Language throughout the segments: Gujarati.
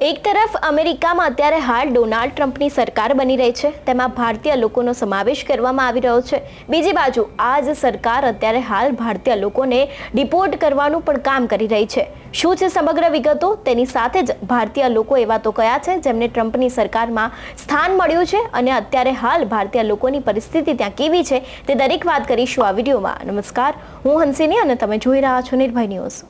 એક તરફ અમેરિકામાં અત્યારે હાલ ડોનાલ્ડ ટ્રમ્પની સરકાર બની રહી છે, તેમાં ભારતીય લોકોનો સમાવેશ કરવામાં આવી રહ્યો છે. બીજી બાજુ આ જ સરકાર અત્યારે હાલ ભારતીય લોકોને ડિપોર્ટ કરવાનું પણ કામ કરી રહી છે. શું છે સમગ્ર વિગતો? તેની સાથે જ ભારતીય લોકો એવા તો કયા છે જેમને ટ્રમ્પની સરકારમાં સ્થાન મળ્યું છે અને અત્યારે હાલ ભારતીય લોકોની પરિસ્થિતિ ત્યાં કેવી છે તે દરેક વાત કરીશું આ વિડીયોમાં. નમસ્કાર, હું હંસિની અને તમે જોઈ રહ્યા છો નિર્ભય ન્યૂઝ.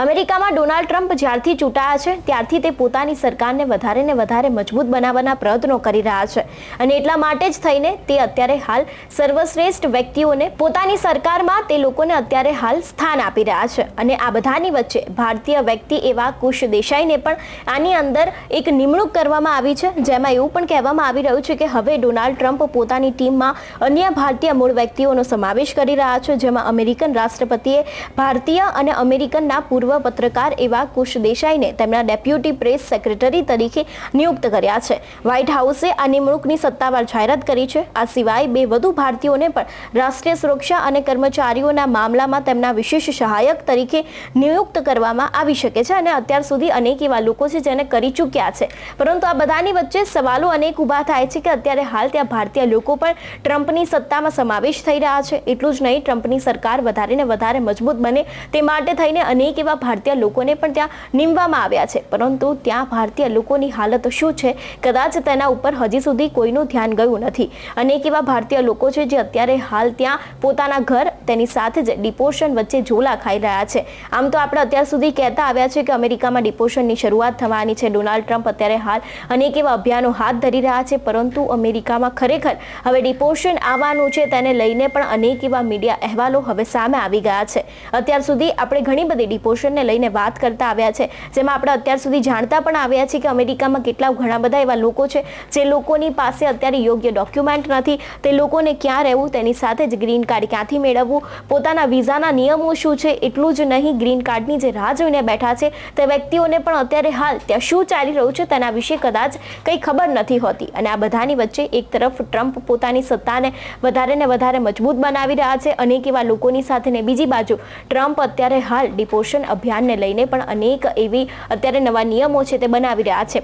અમેરિકામાં ડોનાલ્ડ ટ્રમ્પ જ્યારથી ચૂંટાયા છે ત્યારથી તે પોતાની સરકારને વધારે ને વધારે મજબૂત બનાવવાના પ્રયત્નો કરી રહ્યા છે અને એટલા માટે જ થઈને તે અત્યારે હાલ સર્વશ્રેષ્ઠ વ્યક્તિઓને પોતાની સરકારમાં તે લોકોને અત્યારે હાલ સ્થાન આપી રહ્યા છે. અને આ બધાની વચ્ચે ભારતીય વ્યક્તિ એવા કુશ દેસાઈને પણ આની અંદર એક નિમણૂક કરવામાં આવી છે, જેમાં એવું પણ કહેવામાં આવી રહ્યું છે કે હવે ડોનાલ્ડ ટ્રમ્પ પોતાની ટીમમાં અન્ય ભારતીય મૂળ વ્યક્તિઓનો સમાવેશ કરી રહ્યા છે, જેમાં અમેરિકન રાષ્ટ્રપતિએ ભારતીય અને અમેરિકનના પૂર્વ પત્રકાર એવા કુશ દેસાઈને તેમના ડેપ્યુટી પ્રેસ સેક્રેટરી તરીકે નિયુક્ત કર્યા છે. વ્હાઇટ હાઉસે આ નિમણૂકની સત્તાવાર જાહેરાત કરી છે. આ સિવાય બે વધુ ભારતીયોને પણ રાષ્ટ્રીય સુરક્ષા અને કર્મચારીઓના મામલામાં તેમના વિશેષ સહાયક તરીકે નિયુક્ત કરવામાં આવી શકે છે અને અત્યાર સુધી અનેક એવા લોકો છે જેને કરી ચૂક્યા છે. પરંતુ આ બધાની વચ્ચે સવાલો અનેક ઊભા થાય છે કે અત્યારે હાલ ત્યાં ભારતીય લોકો પણ ટ્રમ્પની સત્તામાં સમાવેશ થઈ રહ્યા છે. એટલું જ નહીં, ટ્રમ્પની સરકાર વધારે ને વધારે મજબૂત બને તે માટે થઈને અનેક એવા ભારતીય લોકોને પણ ત્યાં નીમવામાં આવ્યા છે. પરંતુ ત્યાં ભારતીય લોકોની હાલત શું છે, કદાચ તેના ઉપર હજી સુધી કોઈનું ધ્યાન ગયું નથી. અનેક એવા ભારતીય લોકો છે જે અત્યારે હાલ ત્યાં પોતાના ઘર તેની સાથે જ ડિપોર્શન વચ્ચે ઝોલા ખાઈ રહ્યા છે. આમ તો આપણે અત્યાર સુધી કહેતા આવ્યા છે કે અમેરિકામાં ડિપોર્શનની શરૂઆત થવાની છે. ડોનાલ્ડ ટ્રમ્પ અત્યારે હાલ અનેક એવા અભિયાનો હાથ ધરી રહ્યા છે, પરંતુ અમેરિકામાં ખરેખર હવે ડિપોર્શન આવવાનું છે તેને લઈને પણ અનેક એવા મીડિયા અહેવાલો હવે સામે આવી ગયા છે. અત્યાર સુધી આપણે ઘણી બધી ડિપોર્શનને લઈને વાત કરતા આવ્યા છે, જેમાં આપણે અત્યાર સુધી જાણતા પણ આવ્યા છે કે અમેરિકામાં કેટલા ઘણા બધા એવા લોકો છે જે લોકોની પાસે અત્યારે યોગ્ય ડોક્યુમેન્ટ નથી, તે લોકોને ક્યાં રહેવું, તેની સાથે જ ગ્રીન કાર્ડ ક્યાંથી મેળવવું, પોતાના વિઝાના નિયમો શું છે, એટલું જ નહીં ગ્રીન કાર્ડની જે રાહ જોઈને બેઠા છે તે વ્યક્તિઓને પણ અત્યારે હાલ ત્યાં શું ચાલી રહ્યું છે તેના વિશે કદાચ કંઈ ખબર નથી હોતી. અને આ બધાની વચ્ચે એક તરફ ટ્રમ્પ પોતાની સત્તાને વધારે ને વધારે મજબૂત બનાવી રહ્યા છે અનેક એવા લોકોની સાથે, ને બીજી બાજુ ટ્રમ્પ અત્યારે હાલ ડિપોર્શન અભિયાનને લઈને પણ અનેક એવી અત્યારે નવા નિયમો છે તે બનાવી રહ્યા છે.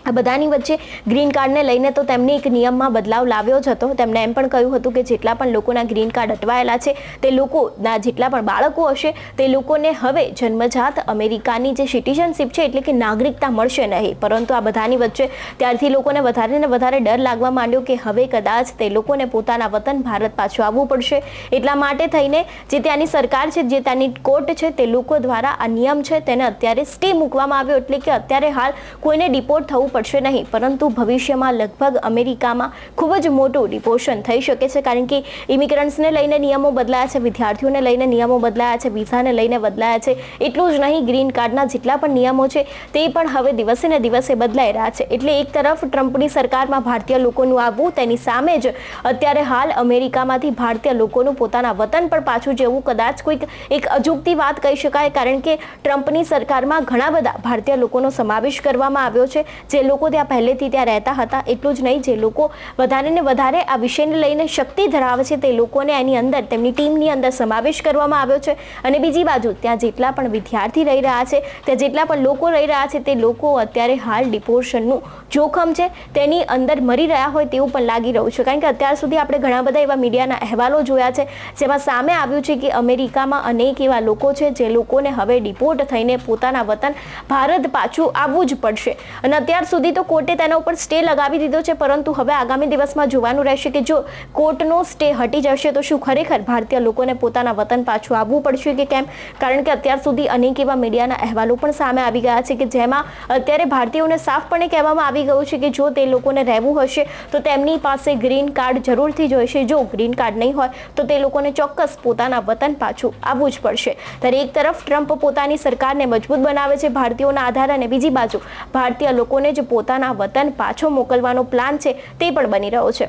આ બધાની વચ્ચે ગ્રીન કાર્ડને લઈને તો તેમને એક નિયમમાં બદલાવ લાવ્યો જ હતો. તેમણે એમ પણ કહ્યું હતું કે જેટલા પણ લોકોના ગ્રીન કાર્ડ અટવાયેલા છે તે લોકોના જેટલા પણ બાળકો હશે તે લોકોને હવે જન્મજાત અમેરિકાની જે સિટીઝનશીપ છે એટલે કે નાગરિકતા મળશે નહીં. પરંતુ આ બધાની વચ્ચે ત્યારથી લોકોને વધારે ને વધારે ડર લાગવા માંડ્યો કે હવે કદાચ તે લોકોને પોતાના વતન ભારત પાછું આવવું પડશે. એટલા માટે થઈને જે ત્યાંની સરકાર છે, જે ત્યાંની કોર્ટ છે, તે લોકો દ્વારા આ નિયમ છે તેને અત્યારે સ્ટે મૂકવામાં આવ્યો, એટલે કે અત્યારે હાલ કોઈને ડિપોર્ટ થવું પડશે નહીં. પરંતુ ભવિષ્યમાં લગભગ અમેરિકામાં ખૂબ જ મોટું ડિપોર્શન થઈ શકે છે, કારણ કે ઇમિગ્રન્ટ્સને લઈને નિયમો બદલાયા છે, વિદ્યાર્થીઓને લઈને નિયમો બદલાયા છે, વિઝાને લઈને બદલાયા છે. એટલું જ નહીં, ગ્રીન કાર્ડના જેટલા પણ નિયમો છે તે પણ હવે દિવસે ને દિવસે બદલાઈ રહ્યા છે. એટલે એક તરફ ટ્રમ્પની સરકારમાં ભારતીય લોકોનું આવવું, તેની સામે જ અત્યારે હાલ અમેરિકામાંથી ભારતીય લોકોનું પોતાના વતન પર પાછું જવું કદાચ કોઈક એક અજુગતી વાત કહી શકાય, કારણ કે ટ્રમ્પની સરકારમાં ઘણા બધા ભારતીય લોકોનો સમાવેશ કરવામાં આવ્યો છે જે લોકો ત્યાં પહેલેથી ત્યાં રહેતા હતા. એટલું જ નહીં, જે લોકો વધારે ને વધારે આ વિષયને લઈને શક્તિ ધરાવે છે તે લોકોને એની અંદર તેમની ટીમની અંદર સમાવેશ કરવામાં આવ્યો છે. અને બીજી બાજુ ત્યાં જેટલા પણ વિદ્યાર્થી રહી રહ્યા છે, ત્યાં જેટલા પણ લોકો રહી રહ્યા છે તે લોકો અત્યારે હાલ ડિપોર્શનનું જોખમ છે તેની અંદર મરી રહ્યા હોય તેવું પણ લાગી રહ્યું છે. કારણ કે અત્યાર સુધી આપણે ઘણા બધા એવા મીડિયાના અહેવાલો જોયા છે જેમાં સામે આવ્યું છે કે અમેરિકામાં અનેક એવા લોકો છે જે લોકોને હવે ડિપોર્ટ થઈને પોતાના વતન ભારત પાછું આવવું જ પડશે. અને અત્યાર સુધી તો કોર્ટે તેના ઉપર સ્ટે લગાવી દીધો છે, પરંતુ હવે આગામી દિવસમાં જોવાનું રહેશે કે જો કોર્ટનો સ્ટે હટી જશે તો શું ખરેખર ભારતીય લોકોને પોતાના વતન પાછું આવવું પડશે કે કેમ? કારણ કે અત્યાર સુધી અનેક એવા મીડિયાના અહેવાલો પણ સામે આવી ગયા છે કે જેમાં અત્યારે ભારતીયોને સાફપણે કહેવામાં આવી ગયું છે કે જો તે લોકોને રહેવું હશે તો તેમની પાસે ગ્રીન કાર્ડ જરૂરથી જોઈશે. જો ગ્રીન કાર્ડ નહીં હોય તો તે લોકોને ચોક્કસ પોતાના વતન પાછું આવવું જ પડશે. ત્યારે એક તરફ ટ્રમ્પ પોતાની સરકારને મજબૂત બનાવે છે ભારતીયોના આધારે, અને બીજી બાજુ ભારતીય લોકોને જ પોતાના વતન પાછો મોકલવાનો પ્લાન છે તે પણ બની રહ્યો છે.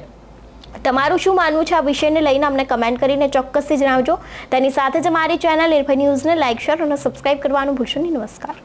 તમારું શું માનવું છે આ વિષયને લઈને અમને કમેન્ટ કરીને ચોક્કસથી જણાવજો. તેની સાથે જ મારી ચેનલ નિર્ભય ન્યૂઝને લાઇક, શેર અને સબસ્ક્રાઇબ કરવાનું ભૂલશો નહીં. નમસ્કાર.